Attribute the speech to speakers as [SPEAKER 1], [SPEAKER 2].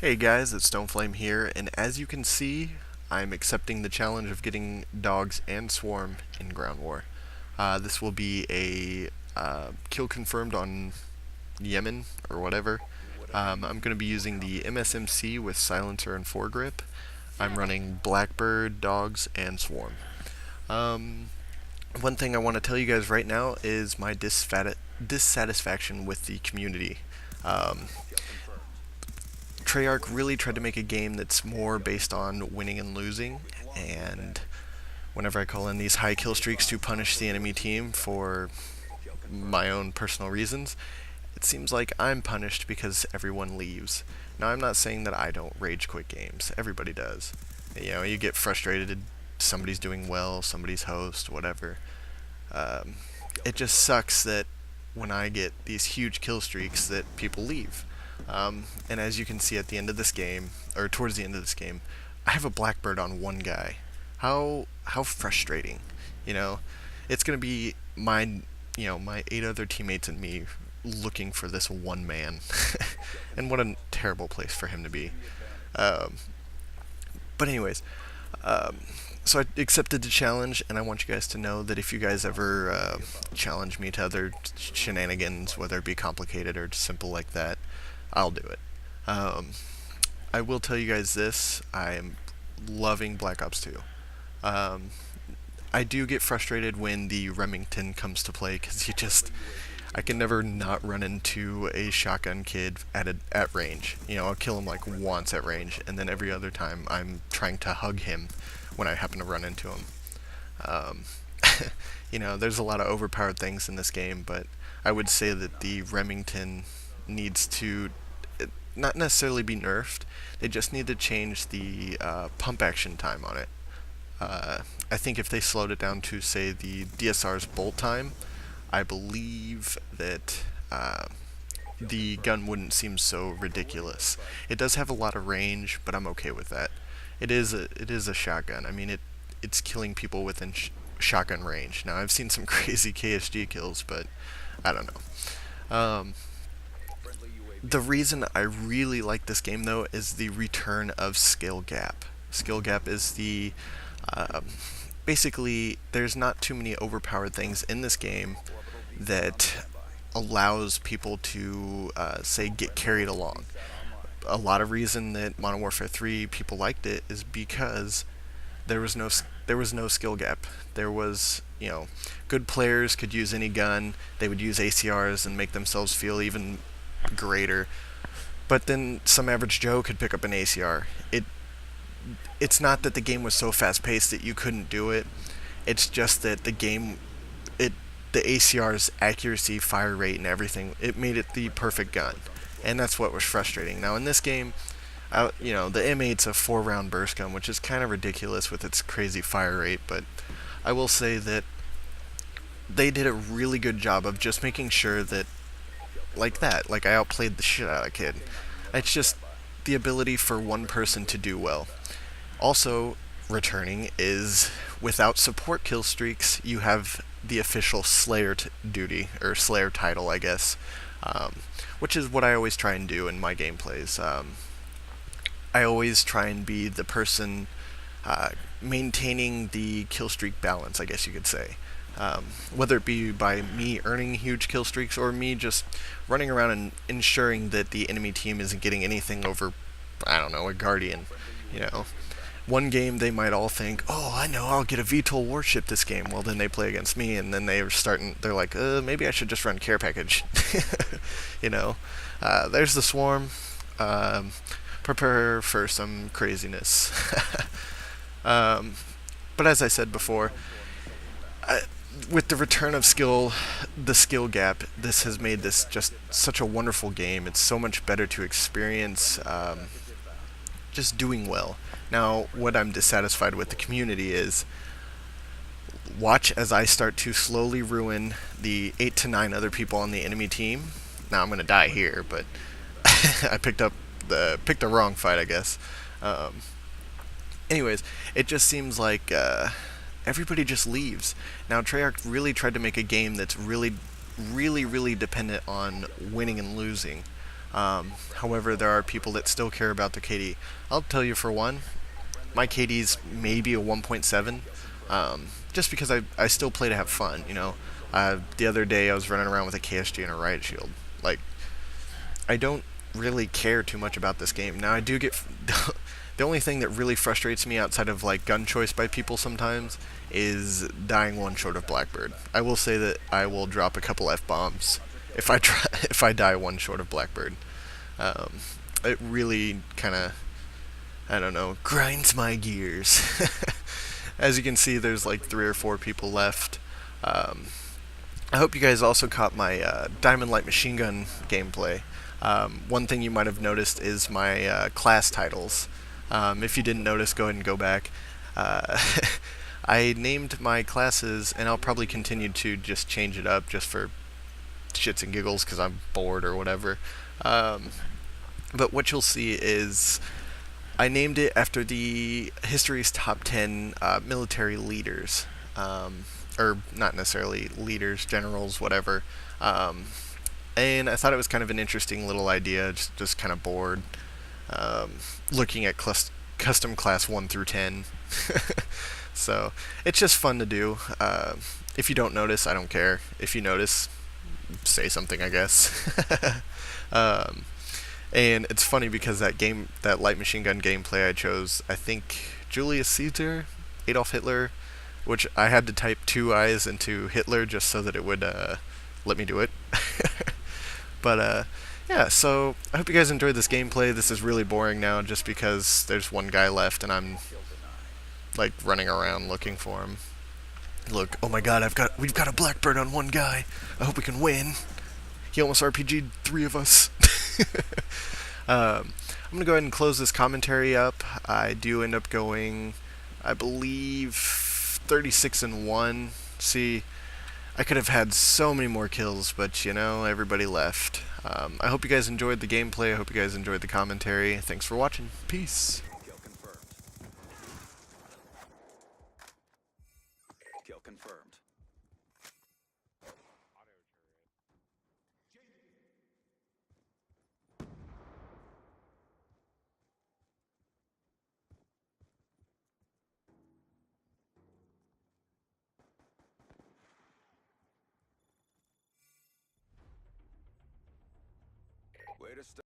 [SPEAKER 1] Hey guys, it's Stoneflame here, and as you can see, I'm accepting the challenge of getting dogs and swarm in Ground War. This will be a kill confirmed on Yemen or whatever. I'm going to be using the MSMC with silencer and foregrip. I'm running Blackbird, dogs, and swarm. Um, One thing I want to tell you guys right now is my dissatisfaction with the community. Um, Treyarch really tried to make a game that's more based on winning and losing, and whenever I call in these high kill streaks to punish the enemy team for my own personal reasons, it seems like I'm punished because everyone leaves. Now, I'm not saying that I don't rage quit games. Everybody does. You get frustrated, somebody's doing well, somebody's host, whatever. Um, it just sucks that when I get these huge kill streaks that people leave. And as you can see at the end of this game, or towards the end of this game, I have a Blackbird on one guy. How frustrating, you know? It's gonna be my 8 other teammates and me looking for this one man, and what a terrible place for him to be. Um, but anyways, um, so I accepted the challenge, and I want you guys to know that if you guys ever challenge me to other shenanigans, whether it be complicated or just simple like that, I'll do it. Um, I will tell you guys this: I am loving Black Ops 2. Um, I do get frustrated when the Remington comes to play because I can never not run into a shotgun kid at range. I'll kill him like once at range, and then every other time I'm trying to hug him when I happen to run into him. Um, there's a lot of overpowered things in this game, but I would say that the Remington needs to not necessarily be nerfed. They just need to change the pump action time on it. I think if they slowed it down to, say, the DSR's bolt time, I believe that the gun wouldn't seem so ridiculous. It does have a lot of range, but I'm okay with that. It is a shotgun. I mean, it's killing people within shotgun range. Now, I've seen some crazy KSG kills, but I don't know. The reason I really like this game, though, is the return of Skill Gap. Skill Gap is the basically, there's not too many overpowered things in this game that allows people to say get carried along. A lot of reason that Modern Warfare 3 people liked it is because there was no skill gap. There was, good players could use any gun. They would use ACRs and make themselves feel even greater. But then some average Joe could pick up an ACR. It's not that the game was so fast paced that you couldn't do it. It's just that the ACR's accuracy, fire rate, and everything, it made it the perfect gun, and that's what was frustrating. Now in this game, the M8's a 4-round burst gun, which is kind of ridiculous with its crazy fire rate, but I will say that they did a really good job of just making sure that, like I outplayed the shit out of a kid. It's just the ability for one person to do well. Also, returning is without support kill streaks, you have the official Slayer duty, or Slayer title, I guess, um, which is what I always try and do in my gameplays. I always try and be the person maintaining the kill streak balance, I guess you could say. Whether it be by me earning huge kill streaks or me just running around and ensuring that the enemy team isn't getting anything over, I don't know, a Guardian, you know. One game they might all think, oh, I know, I'll get a VTOL warship this game. Well, then they play against me, and then they're like, maybe I should just run care package. There's the swarm. Prepare for some craziness. But as I said before, with the return of the skill gap, this has made this just such a wonderful game. It's so much better to experience. Just doing well. Now, what I'm dissatisfied with the community is watch as I start to slowly ruin the 8 to 9 other people on the enemy team. Now I'm gonna die here, but I picked the wrong fight, I guess. Um, Anyways, it just seems like everybody just leaves. Now, Treyarch really tried to make a game that's really, really, really dependent on winning and losing. However, there are people that still care about the KD. I'll tell you for one, my KD's maybe a 1.7, just because I still play to have fun. The other day I was running around with a KSG and a riot shield. Like, I don't really care too much about this game. Now I do get the only thing that really frustrates me outside of like gun choice by people sometimes is dying one short of Blackbird. I will say that I will drop a couple F bombs if I try if I die one short of Blackbird. Um, it really kind of, I don't know, grinds my gears. As you can see, there's like 3 or 4 people left. Um, I hope you guys also caught my Diamond Light Machine Gun gameplay. One thing you might have noticed is my class titles. If you didn't notice, go ahead and go back. Uh, I named my classes, and I'll probably continue to just change it up just for shits and giggles because I'm bored or whatever. Um, but what you'll see is I named it after the history's top 10 military leaders. Or not necessarily leaders, generals, whatever. Um, and I thought it was kind of an interesting little idea, just kind of bored. Um, Looking at custom class 1 through 10. So it's just fun to do. If you don't notice, I don't care. If you notice, say something, I guess. um, and it's funny because that light machine gun gameplay I chose, I think Julius Caesar, Adolf Hitler, which I had to type 2 eyes into Hitler just so that it would let me do it. But yeah, so I hope you guys enjoyed this gameplay. This is really boring now just because there's one guy left and I'm like running around looking for him. Look, oh my god, we've got a Blackbird on one guy. I hope we can win. He almost RPG'd 3 of us. I'm gonna go ahead and close this commentary up. I do end up going, I believe, 36-1. See, I could have had so many more kills, but everybody left. I hope you guys enjoyed the gameplay. I hope you guys enjoyed the commentary. Thanks for watching. Peace.
[SPEAKER 2] Kill confirmed. Way to start.